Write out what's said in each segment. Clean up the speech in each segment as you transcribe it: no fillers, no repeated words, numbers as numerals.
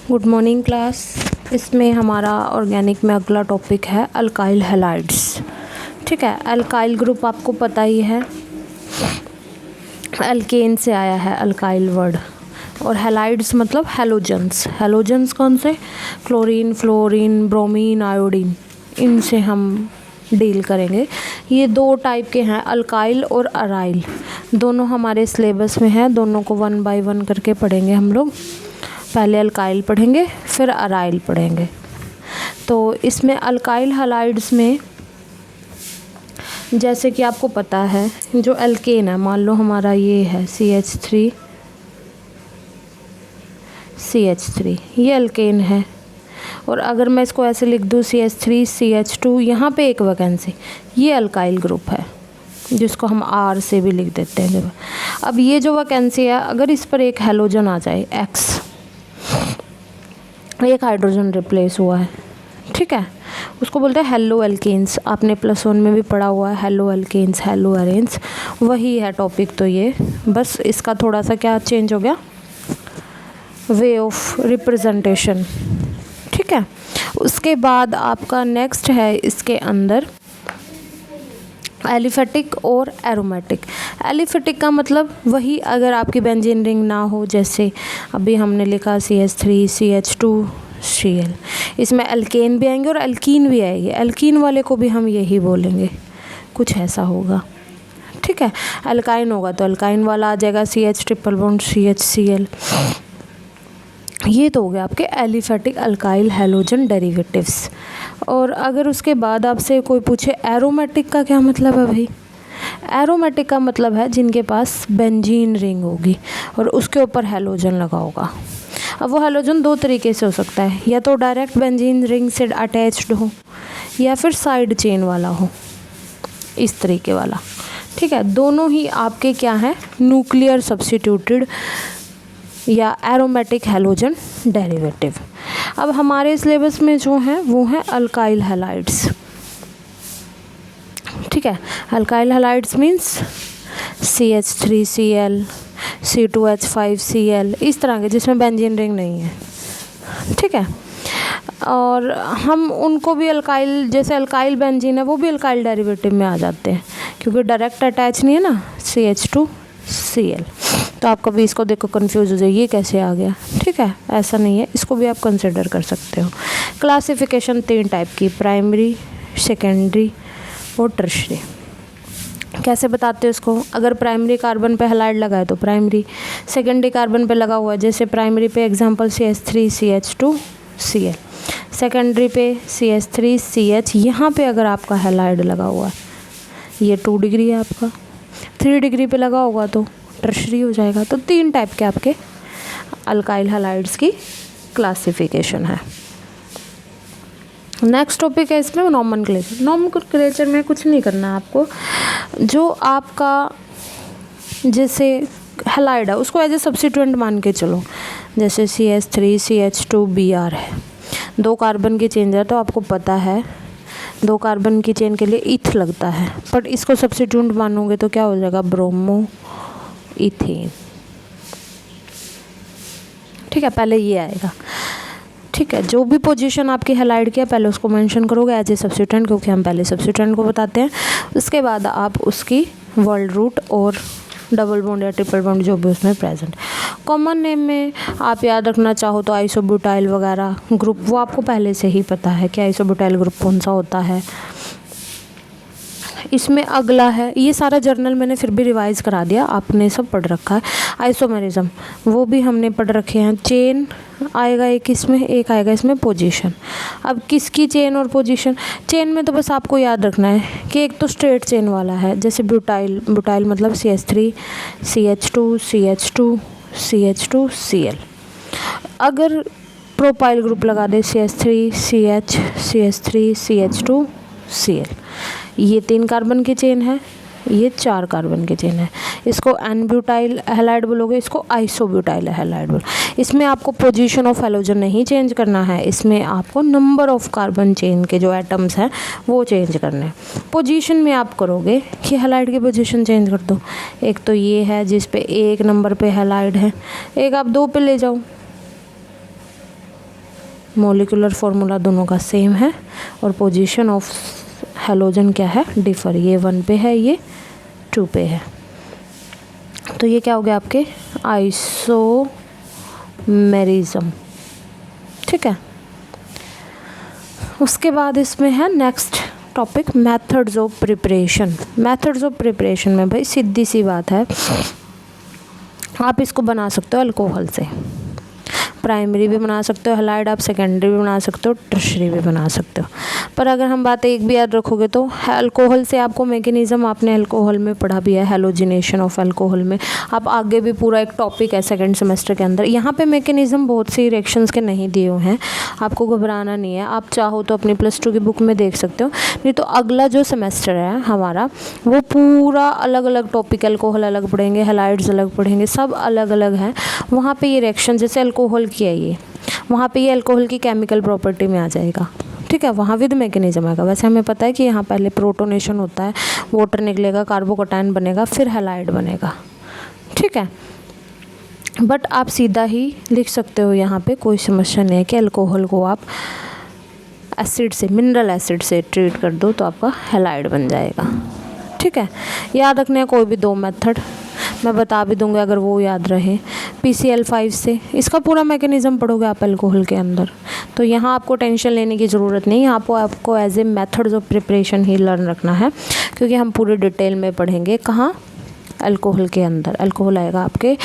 Good morning class. इसमें हमारा organic में अगला टॉपिक है अल्काइल हैलाइड्स। ठीक है, अल्काइल ग्रुप आपको पता ही है, अल्केन से आया है अल्काइल वर्ड, और हैलाइड्स मतलब हैलोजन्स। हैलोजन्स कौन से? क्लोरीन, फ्लोरीन, ब्रोमीन, आयोडीन, इनसे हम डील करेंगे। ये दो टाइप के हैं, अल्काइल और अराइल। दोनों हमारे सिलेबस में है, दोनों को 1 बाय 1 करके पढ़ेंगे हम लोग। पहले अल्काइल पढ़ेंगे फिर अराइल पढ़ेंगे। तो इसमें अल्काइल हैलाइड्स में जैसे कि आपको पता है, जो एल्केन है, मान लो हमारा ये है CH3, ये एल्केन है। और अगर मैं इसको ऐसे लिख दूँ CH3 CH2, यहाँ पे एक वैकेंसी, ये अल्काइल ग्रुप है, जिसको हम R से भी लिख देते हैं। अब ये जो वैकेंसी है, अगर इस पर एक हैलोजन आ जाए X, एक हाइड्रोजन रिप्लेस हुआ है, ठीक है, उसको बोलते हैं हेलो एल्केन्स। आपने +1 में भी पढ़ा हुआ है हेलो एल्केन्स, हेलो एरेन्स, वही है टॉपिक। तो ये बस इसका थोड़ा सा क्या चेंज हो गया, वे ऑफ रिप्रेजेंटेशन। ठीक है, उसके बाद आपका नेक्स्ट है इसके अंदर एलिफेटिक और एरोमेटिक। एलिफेटिक का मतलब वही, अगर आपकी बेंजीन रिंग ना हो, जैसे अभी हमने लिखा CH3 CH2 Cl, इसमें अल्केन भी आएंगे और अल्कीन भी आएगी। अल्कीन वाले को भी हम यही बोलेंगे, कुछ ऐसा होगा। ठीक है, अल्काइन होगा तो अल्काइन वाला आ जाएगा CH ट्रिपल बॉन्ड CHCl। ये तो हो गया आपके एलिफेटिक अल्काइल हैलोजन डेरिवेटिव्स। और अगर उसके बाद आपसे कोई पूछे एरोमेटिक का क्या मतलब है भाई, एरोमेटिक का मतलब है जिनके पास बेंजीन रिंग होगी और उसके ऊपर हैलोजन लगा होगा। अब वो हैलोजन दो तरीके से हो सकता है, या तो डायरेक्ट बेंजीन रिंग से अटैच्ड हो, या फिर साइड चेन वाला हो, इस तरीके वाला। ठीक है, दोनों ही आपके क्या हैं, न्यूक्लियर सब्स्टिट्यूटेड या एरोमेटिक हैलोजन डेरिवेटिव। अब हमारे सिलेबस में जो हैं वो हैं अल्काइल हैलाइड्स। ठीक है, alkyl halides means CH3Cl C2H5Cl, इस तरह के जिसमें बेंजीन रिंग नहीं है। ठीक है, और हम उनको भी अल्काइल, जैसे अल्काइल बेंजीन है वो भी अल्काइल डेरिवेटिव में आ जाते हैं, क्योंकि डायरेक्ट अटैच नहीं है ना CH2Cl। तो आप कभी इसको देखो कंफ्यूज हो जाए, ये कैसे आ गया। ठीक है, ऐसा नहीं है, इसको भी आप कंसिडर कर सकते हो। क्लासिफिकेशन 3 टाइप की, प्राइमरी, सेकेंडरी और टर्शरी। कैसे बताते हो इसको? अगर प्राइमरी कार्बन पे हैलाइड लगा है तो प्राइमरी, सेकेंडरी कार्बन पे लगा हुआ है, जैसे प्राइमरी पे example CH3 CH2 Cl, secondary पे CH3 CH, यहाँ पे अगर आपका हैलाइड लगा हुआ है, ये 2 डिग्री है आपका, 3 डिग्री पे लगा होगा तो टर्शरी हो जाएगा। तो 3 टाइप के आपके अल्काइल हैलाइड्स की क्लासिफिकेशन है। नेक्स्ट टॉपिक है इसमें नॉमेनक्लेचर। नॉमेनक्लेचर में कुछ नहीं करना है आपको, जो आपका जैसे हैलाइड है उसको एज ए सब्स्टिट्यूएंट मान के चलो। जैसे CH3 CH2 Br है, 2 कार्बन की चेन है, तो आपको पता है 2 कार्बन की चेन के लिए इथ लगता है, बट इसको सब्स्टिट्यूएंट मानोगे तो क्या हो जाएगा, ब्रोमो इथेन। ठीक है, पहले ये आएगा। ठीक है, जो भी पोजीशन आपकी हैलाइड की है पहले उसको मेंशन करोगे एज ए सब्स्टिट्यूएंट, क्योंकि हम पहले सब्स्टिट्यूएंट को बताते हैं। उसके बाद आप उसकी वर्ल्ड रूट और डबल बॉन्ड या ट्रिपल बॉन्ड जो भी उसमें प्रेजेंट। कॉमन नेम में आप याद रखना चाहो तो आइसोब्यूटाइल वगैरह ग्रुप, वो आपको पहले से ही पता है कि आइसोब्यूटाइल ग्रुप कौन सा होता है। इसमें अगला है, ये सारा जर्नल मैंने फिर भी रिवाइज करा दिया, आपने सब पढ़ रखा है। आइसोमेरिज्म वो भी हमने पढ़ रखे हैं। चेन आएगा एक इसमें, एक आएगा इसमें पोजीशन। अब किसकी चेन और पोजीशन? चेन में तो बस आपको याद रखना है कि एक तो स्ट्रेट चेन वाला है, जैसे ब्यूटाइल, ब्यूटाइल मतलब CH3 CH2 CH2 CH2 Cl। अगर प्रोपाइल ग्रुप लगा दे CH3 CH CH3 CH2 Cl, ये 3 कार्बन की चेन है, ये 4 कार्बन की चेन है। इसको एन-ब्यूटाइल हैलाइड बोलोगे, इसको आइसोब्यूटाइल हैलाइड बोलो। इसमें आपको पोजीशन ऑफ हैलोजन नहीं चेंज करना है, इसमें आपको नंबर ऑफ कार्बन चेन के जो एटम्स हैं वो चेंज करने हैं। पोजीशन में आप करोगे कि हैलाइड की पोजीशन चेंज कर दो। एक तो ये है जिस पे 1 नंबर पे हैलाइड है, एक आप 2 पे ले जाओ, मॉलिक्यूलर फार्मूला दोनों का सेम है और पोजीशन ऑफ हैलोजन क्या है, डिफर, ये 1 पे है, ये 2 पे है। तो ये क्या हो गया आपके आइसोमेरिज्म। ठीक है, उसके बाद इसमें है next topic methods of preparation. Methods of preparation में भाई सीधी सी बात है, आप इसको बना सकते हो अल्कोहल से, प्राइमरी भी बना सकते हो हैलाइड, आप सेकेंडरी भी बना सकते हो, टर्शरी भी बना सकते हो। पर अगर हम बात एक भी याद रखोगे तो अल्कोहल से आपको मैकेनिज़्म आपने अल्कोहल में पढ़ा भी है, हैलोजिनेशन ऑफ अल्कोहल में आप आगे भी पूरा एक टॉपिक है सेकंड सेमेस्टर के अंदर। यहाँ पे मैकेनिज़्म बहुत सी रिएक्शंस के नहीं दिए हुए हैं, आपको घबराना नहीं है, आप चाहो तो अपनी +2 की बुक में देख सकते हो, नहीं तो अगला जो सेमेस्टर है हमारा वो पूरा अलग अलग टॉपिक, अल्कोहल अलग पढ़ेंगे, हैलाइड्स अलग पढ़ेंगे, सब अलग अलग हैं। वहाँ पे ये रिएक्शन जैसे अल्कोहल की है ये, वहाँ पे ये अल्कोहल की केमिकल प्रॉपर्टी में आ जाएगा। ठीक है, वहाँ विद मैकेनिज्म आएगा। वैसे हमें पता है कि यहाँ पहले प्रोटोनेशन होता है, वाटर निकलेगा, कार्बोकटायन बनेगा, फिर हैलाइड बनेगा। ठीक है, बट आप सीधा ही लिख सकते हो, यहाँ पे कोई समस्या नहीं है कि अल्कोहल को आप एसिड से, मिनरल एसिड से ट्रीट कर दो तो आपका हैलाइड बन जाएगा। ठीक है, याद रखने हैं कोई भी 2 मेथड, मैं बता भी दूंगा अगर वो याद रहे। PCl5 से इसका पूरा मैकेनिज़्म पढ़ोगे आप अल्कोहल के अंदर, तो यहाँ आपको टेंशन लेने की ज़रूरत नहीं है, आपको as a methods of preparation ही लर्न रखना है, क्योंकि हम पूरे डिटेल में पढ़ेंगे कहाँ, अल्कोहल के अंदर। अल्कोहल आएगा आपके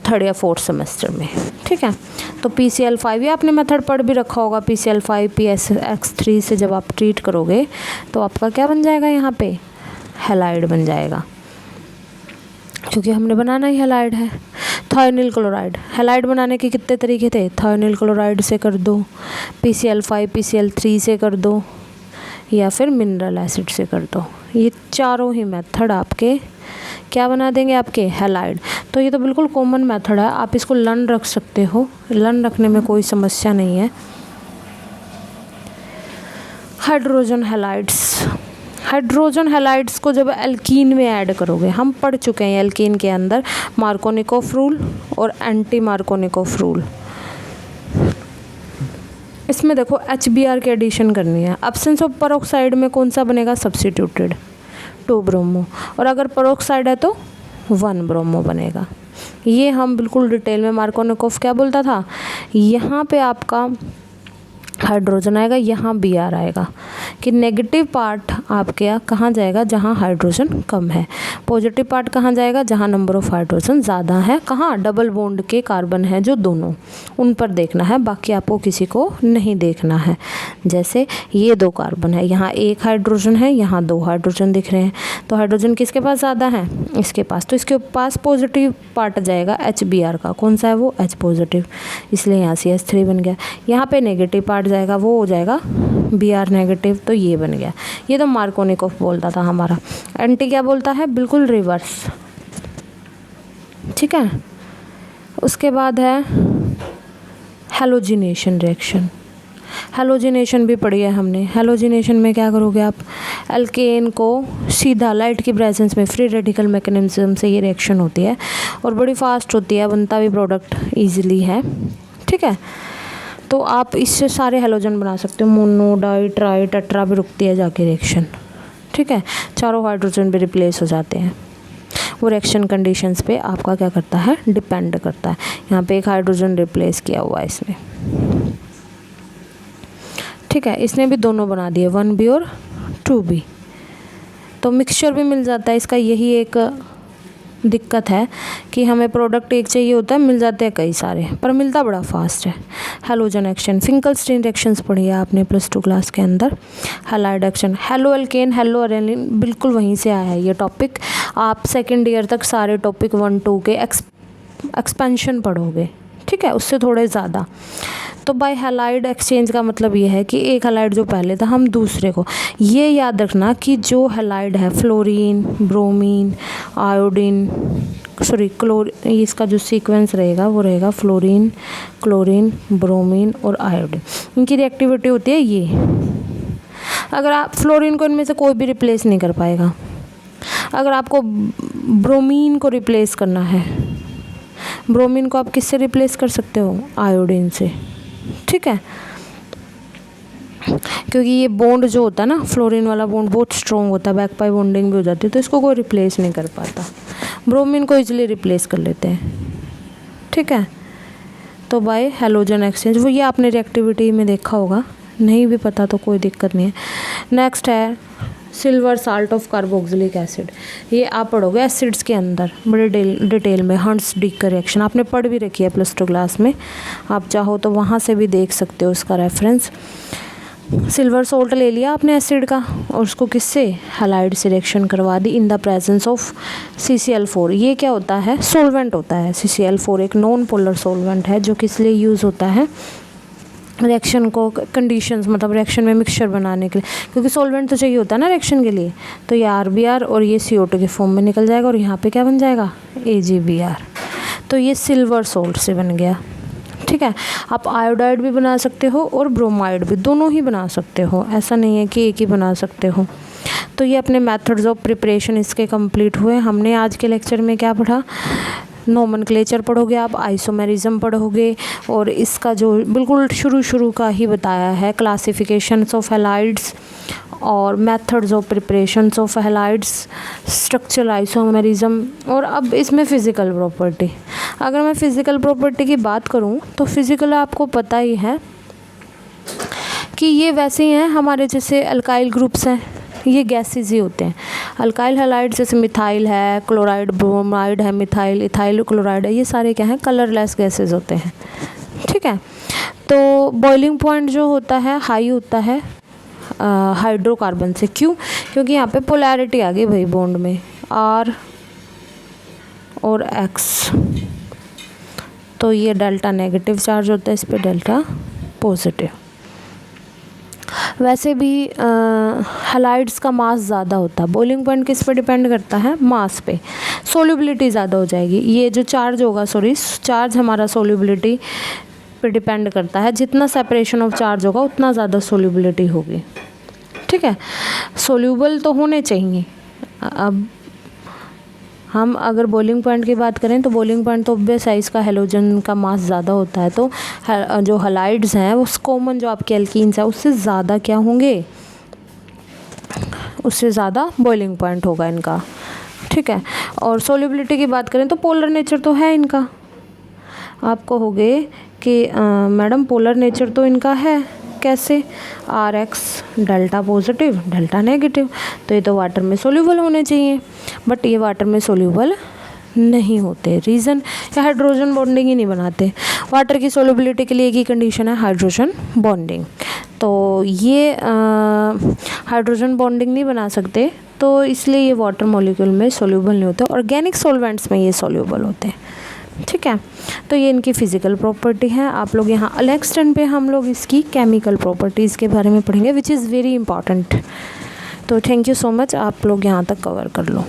3rd या 4th सेमेस्टर में। ठीक है, तो PCl5 ये आपने मेथड पढ़ भी रखा होगा, PCl5 PSX3 से जब आप ट्रीट करोगे तो आपका क्या बन जाएगा, यहाँ पे हैलाइड बन जाएगा, क्योंकि हमने बनाना ही हैलाइड है। थायोनिल क्लोराइड, हैलाइड बनाने के कितने तरीके थे, थायोनिल क्लोराइड से कर दो, PCl5 PCl3 से कर दो, या फिर मिनरल एसिड से कर दो। ये चारों ही मेथड आपके क्या बना देंगे, आपके हैलाइड। तो ये तो बिल्कुल कॉमन मेथड है, आप इसको लर्न रख सकते हो, लर्न रखने में कोई समस्या नहीं है। हाइड्रोजन हैलाइड्स, हाइड्रोजन हैलाइड्स को जब एल्कीन में ऐड करोगे, हम पढ़ चुके हैं एल्कीन के अंदर मार्कोनिकोफ रूल और एंटी मार्कोनिकोफ रूल। इसमें देखो HBr की एडिशन करनी है, एब्सेंस ऑफ पेरोक्साइड में कौन सा बनेगा, सब्स्टिट्यूटेड 2 ब्रोमो, और अगर पेरोक्साइड है तो 1 ब्रोमो बनेगा। ये हम बिल्कुल डिटेल में, मार्कोनिकोफ क्या बोलता था, यहाँ पे आपका हाइड्रोजन आएगा, यहाँ Br आएगा, कि नेगेटिव पार्ट आपके कहाँ जाएगा, जहाँ हाइड्रोजन कम है, पॉजिटिव पार्ट कहाँ जाएगा, जहाँ नंबर ऑफ़ हाइड्रोजन ज़्यादा है, कहाँ, डबल बॉन्ड के कार्बन है जो दोनों, उन पर देखना है, बाकी आपको किसी को नहीं देखना है। जैसे ये 2 कार्बन है, यहाँ 1 हाइड्रोजन है, यहाँ 2 हाइड्रोजन दिख रहे हैं, तो हाइड्रोजन किसके पास ज़्यादा है, इसके पास, तो इसके पास पॉजिटिव पार्ट जाएगा HBr का, कौन सा है वो, H पॉजिटिव, इसलिए यहाँ CH3 बन गया। यहाँ पे नेगेटिव पार्ट जाएगा, वो हो जाएगा Br नेगेटिव, तो ये बन गया। ये तो मार्कोनिकोफ बोलता था हमारा, एंटी क्या बोलता है, बिल्कुल रिवर्स। ठीक है, उसके बाद है हैलोजिनेशन रिएक्शन। हैलोजिनेशन भी पढ़ी है हमने। हैलोजिनेशन में क्या करोगे आप, एल्केन को सीधा लाइट की प्रेजेंस में फ्री रेडिकल मैकेनिज्म से ये रिएक्शन होती है और बड़ी फास्ट होती है, बनता भी प्रोडक्ट ईजिली है। ठीक है, तो आप इससे सारे हैलोजन बना सकते हो, मोनो, डाई, ट्राई, टेट्रा भी रुकती है जाके रिएक्शन। ठीक है, चारों हाइड्रोजन भी रिप्लेस हो जाते हैं। वो रिएक्शन कंडीशंस पे आपका क्या करता है, डिपेंड करता है। यहाँ पे 1 हाइड्रोजन रिप्लेस किया हुआ है इसने। ठीक है, इसने भी दोनों बना दिए, 1b और 2b, तो मिक्सचर भी मिल जाता है इसका। यही एक दिक्कत है कि हमें प्रोडक्ट एक चाहिए होता है, मिल जाते हैं कई सारे, पर मिलता बड़ा फास्ट है। हैलोजन एक्शन, फिंकलस्टीन रिएक्शंस पढ़ी है आपने +2 क्लास के अंदर। Halide action, halo alkane, halo arenine, बिल्कुल वहीं से आया है ये टॉपिक। आप सेकेंड ईयर तक सारे टॉपिक 1-2 के एक्सपेंशन पढ़ोगे। ठीक है, उससे थोड़े ज़्यादा। तो बाय हैलाइड एक्सचेंज का मतलब ये है कि एक हैलाइड जो पहले था हम दूसरे को, ये याद रखना कि जो हैलाइड है फ्लोरीन, ब्रोमीन, आयोडीन, इसका जो सीक्वेंस रहेगा वो रहेगा फ्लोरीन, क्लोरीन, ब्रोमीन और आयोडीन। इनकी रिएक्टिविटी होती है ये। अगर आप फ्लोरीन को इनमें से कोई भी रिप्लेस नहीं कर पाएगा। अगर आपको ब्रोमीन को रिप्लेस करना है, ब्रोमीन को आप किससे रिप्लेस कर सकते हो, आयोडीन से। ठीक है, क्योंकि ये बॉन्ड जो होता है ना, फ्लोरीन वाला बॉन्ड बहुत स्ट्रॉन्ग होता है, बैक पाई बॉन्डिंग भी हो जाती है, तो इसको कोई रिप्लेस नहीं कर पाता। ब्रोमीन को इजीली रिप्लेस कर लेते हैं। ठीक है, तो बाय हैलोजन एक्सचेंज, वो ये आपने रिएक्टिविटी में देखा होगा, नहीं भी पता तो कोई दिक्कत नहीं है। नेक्स्ट है silver salt of carboxylic acid. ये आप पढ़ोगे एसिड्स के अंदर बड़े डिटेल में, हंट्स-डिक का रिएक्शन आपने पढ़ भी रखी है +2 क्लास में, आप चाहो तो वहाँ से भी देख सकते हो उसका रेफरेंस। सिल्वर सोल्ट ले लिया आपने एसिड का और उसको किससे, हैलाइड से रिएक्शन करवा दी in the presence of CCl4। ये क्या होता है, सोलवेंट होता है। CCl4 एक नॉन पोलर सोलवेंट है जो किस लिए यूज़ होता है, रिएक्शन को कंडीशंस, मतलब रिएक्शन में मिक्सचर बनाने के लिए, क्योंकि सोलवेंट तो चाहिए होता है ना रिएक्शन के लिए। तो ये RBr और ये CO2 के फॉर्म में निकल जाएगा और यहाँ पे क्या बन जाएगा, AgBr। तो ये सिल्वर सोल्ट से बन गया। ठीक है, आप आयोडाइड भी बना सकते हो और ब्रोमाइड भी, दोनों ही बना सकते हो, ऐसा नहीं है कि एक ही बना सकते हो। तो ये अपने मेथड्स ऑफ प्रिपरेशन इसके कंप्लीट हुए। हमने आज के लेक्चर में क्या पढ़ा, नोमेनक्लेचर पढ़ोगे आप, आइसोमेरिज्म पढ़ोगे, और इसका जो बिल्कुल शुरू का ही बताया है, क्लासिफिकेशंस ऑफ हैलाइड्स और methods of preparations of halides, structural isomerism, और अब इसमें फ़िज़िकल प्रॉपर्टी। अगर मैं फ़िज़िकल प्रॉपर्टी की बात करूं तो फ़िज़िकल आपको पता ही है कि ये वैसे ही हैं हमारे जैसे अल्काइल ग्रुप्स हैं, ये गैसेज ही होते हैं। अल्काइल हैलाइड जैसे मिथाइल है, क्लोराइड, ब्रोमाइड है, मिथाइल, इथाइल क्लोराइड है, ये सारे क्या हैं, कलरलेस गैसेज होते हैं। ठीक है, तो बॉइलिंग पॉइंट जो होता है हाई होता है हाइड्रोकार्बन से। क्यों, क्योंकि यहाँ पे पोलैरिटी आ गई भाई बॉन्ड में, R और X, तो ये डेल्टा नेगेटिव चार्ज होता है, इस पे डेल्टा पॉजिटिव। वैसे भी हैलाइड्स का मास ज़्यादा होता है। बॉइलिंग पॉइंट किस पे डिपेंड करता है, मास पे। सोल्यूबिलिटी ज़्यादा हो जाएगी, ये जो चार्ज होगा, चार्ज हमारा सोल्यूबिलिटी पे डिपेंड करता है। जितना सेपरेशन ऑफ चार्ज होगा उतना ज़्यादा सोल्यूबिलिटी होगी। ठीक है, सोल्यूबल तो होने चाहिए। अब हम अगर बॉइलिंग पॉइंट की बात करें तो बॉइलिंग पॉइंट तो ऑब्वियस है, इसका हैलोजन का मास ज़्यादा होता है, तो जो हैलाइड्स हैं वो कॉमन जो आपके एल्कीन्स हैं उससे ज़्यादा क्या होंगे, उससे ज़्यादा बॉइलिंग पॉइंट होगा इनका। ठीक है, और सोल्यूबिलिटी की बात करें तो पोलर नेचर तो है इनका। आप कहोगे कि मैडम पोलर नेचर तो इनका है, कैसे, RX delta positive delta negative, तो ये तो वाटर में सोल्यूबल होने चाहिए, बट ये वाटर में सोल्यूबल नहीं होते। रीज़न, ये हाइड्रोजन बॉन्डिंग ही नहीं बनाते। वाटर की सोल्यूबिलिटी के लिए एक ही कंडीशन है, हाइड्रोजन बॉन्डिंग। तो ये हाइड्रोजन बॉन्डिंग नहीं बना सकते, तो इसलिए ये वाटर मॉलिक्यूल में सोल्यूबल नहीं होते। ऑर्गेनिक सॉल्वेंट्स में ये सोल्यूबल होते हैं। ठीक है, तो ये इनकी फ़िज़िकल प्रॉपर्टी है। आप लोग यहाँ नेक्स्ट टर्न पे हम लोग इसकी केमिकल प्रॉपर्टीज़ के बारे में पढ़ेंगे, विच इज़ वेरी इंपॉर्टेंट। तो थैंक यू सो मच, आप लोग यहाँ तक कवर कर लो।